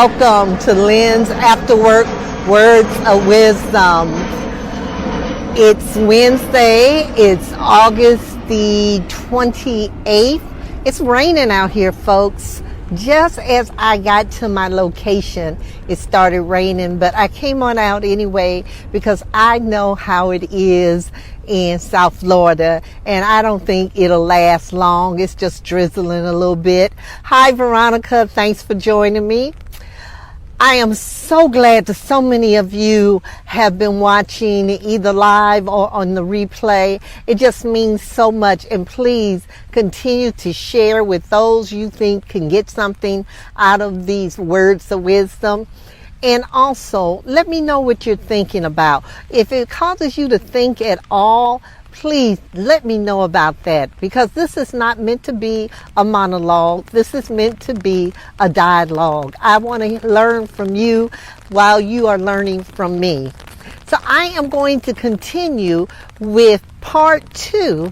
Welcome to Lynn's After Work Words of Wisdom. It's Wednesday. It's August the 28th. It's raining out here, folks. Just as I got to my location, it started raining, but I came on out anyway because I know how it is in South Florida, and I don't think it'll last long. It's just drizzling a little bit. Hi, Veronica. Thanks for joining me. I am so glad that so many of you have been watching either live or on the replay. It just means so much. And please continue to share with those you think can get something out of these words of wisdom. And also, let me know what you're thinking about. If it causes you to think at all, please let me know about that, because this is not meant to be a monologue. This is meant to be a dialogue. I want to learn from you while you are learning from me. So I am going to continue with part 2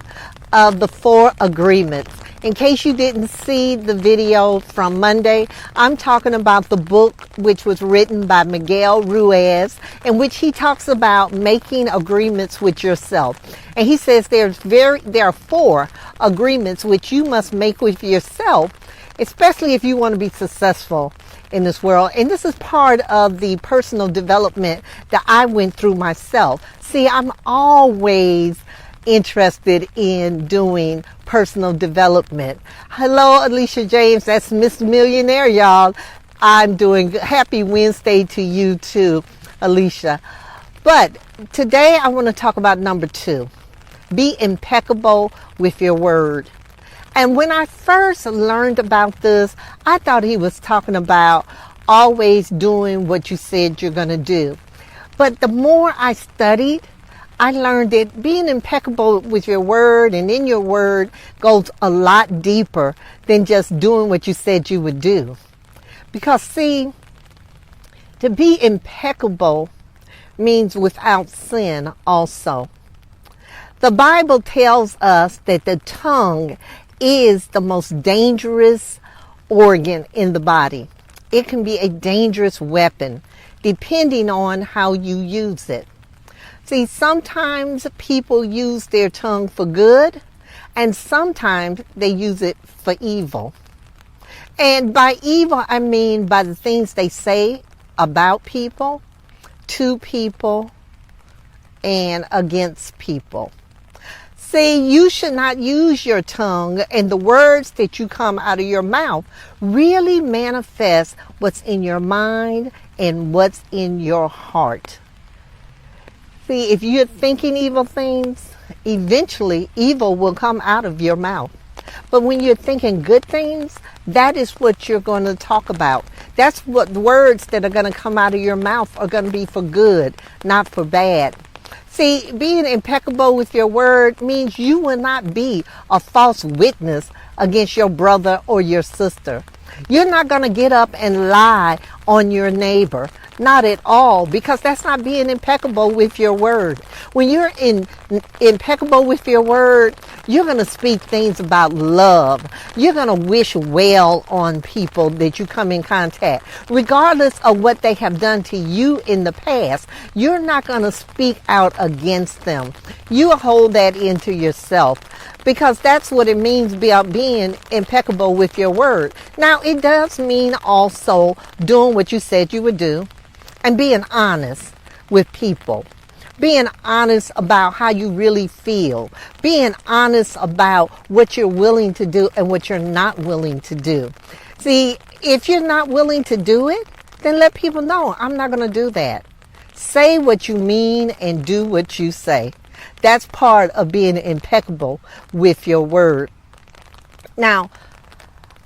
of the 4 agreements. In case you didn't see the video from Monday, I'm talking about the book which was written by Miguel Ruiz, in which he talks about making agreements with yourself. And he says there are 4 agreements which you must make with yourself, especially if you want to be successful in this world. And this is part of the personal development that I went through myself. See, I'm always interested in doing personal development. Hello, Alicia James. That's Miss Millionaire, y'all. I'm doing happy Wednesday to you too, Alicia. But today I want to talk about number 2. Be impeccable with your word. And when I first learned about this, I thought he was talking about always doing what you said you're going to do. But the more I studied, I learned that being impeccable with your word and in your word goes a lot deeper than just doing what you said you would do. Because see, to be impeccable means without sin also. The Bible tells us that the tongue is the most dangerous organ in the body. It can be a dangerous weapon depending on how you use it. See, sometimes people use their tongue for good, and sometimes they use it for evil. And by evil, I mean by the things they say about people, to people, and against people. See, you should not use your tongue, and the words that you come out of your mouth really manifest what's in your mind and what's in your heart. See, if you're thinking evil things, eventually evil will come out of your mouth. But when you're thinking good things, that is what you're going to talk about. That's what the words that are going to come out of your mouth are going to be for good, not for bad. See, being impeccable with your word means you will not be a false witness against your brother or your sister. You're not going to get up and lie on your neighbor. Not at all, because that's not being impeccable with your word. When you're impeccable with your word, you're going to speak things about love. You're going to wish well on people that you come in contact. Regardless of what they have done to you in the past, you're not going to speak out against them. You hold that into yourself, because that's what it means about being impeccable with your word. Now, it does mean also doing what you said you would do and being honest with people. Being honest about how you really feel. Being honest about what you're willing to do and what you're not willing to do. See, if you're not willing to do it, then let people know, I'm not going to do that. Say what you mean and do what you say. That's part of being impeccable with your word. Now,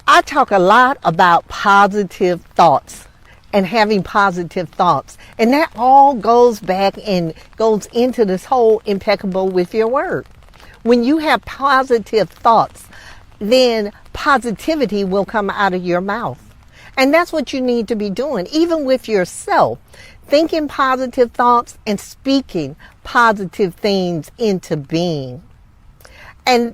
I talk a lot about positive thoughts and having positive thoughts. And that all goes back and goes into this whole impeccable with your word. When you have positive thoughts, then positivity will come out of your mouth. And that's what you need to be doing, even with yourself. Thinking positive thoughts and speaking positive things into being. And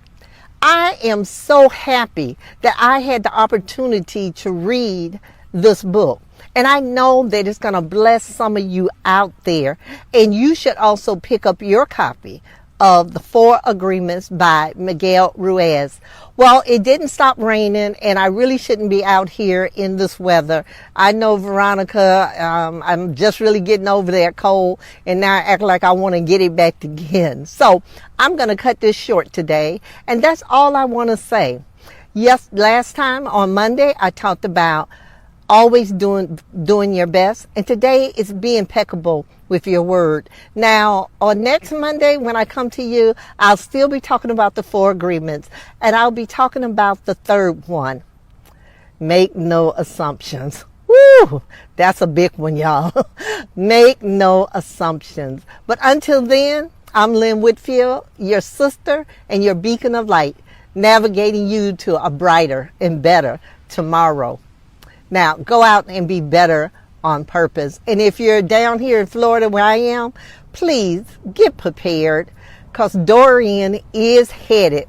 I am so happy that I had the opportunity to read this book. And I know that it's going to bless some of you out there. And you should also pick up your copy of The 4 Agreements by Miguel Ruiz. Well, it didn't stop raining, and I really shouldn't be out here in this weather. I know, Veronica, I'm just really getting over that cold, and now I act like I want to get it back again. So I'm going to cut this short today, and that's all I want to say. Yes, last time on Monday, I talked about always doing your best, and today is be impeccable with your word. Now, on next Monday, when I come to you, I'll still be talking about the 4 agreements, and I'll be talking about the 3rd one. Make no assumptions. Woo! That's a big one, y'all. Make no assumptions. But until then, I'm Lynn Whitfield, your sister and your beacon of light, navigating you to a brighter and better tomorrow. Now, go out and be better on purpose. And if you're down here in Florida where I am, please get prepared, because Dorian is headed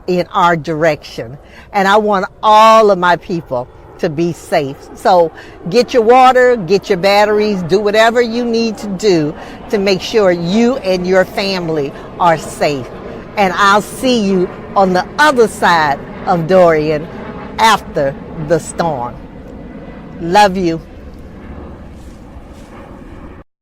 in our direction. And I want all of my people to be safe. So get your water, get your batteries, do whatever you need to do to make sure you and your family are safe. And I'll see you on the other side of Dorian after the storm. Love you.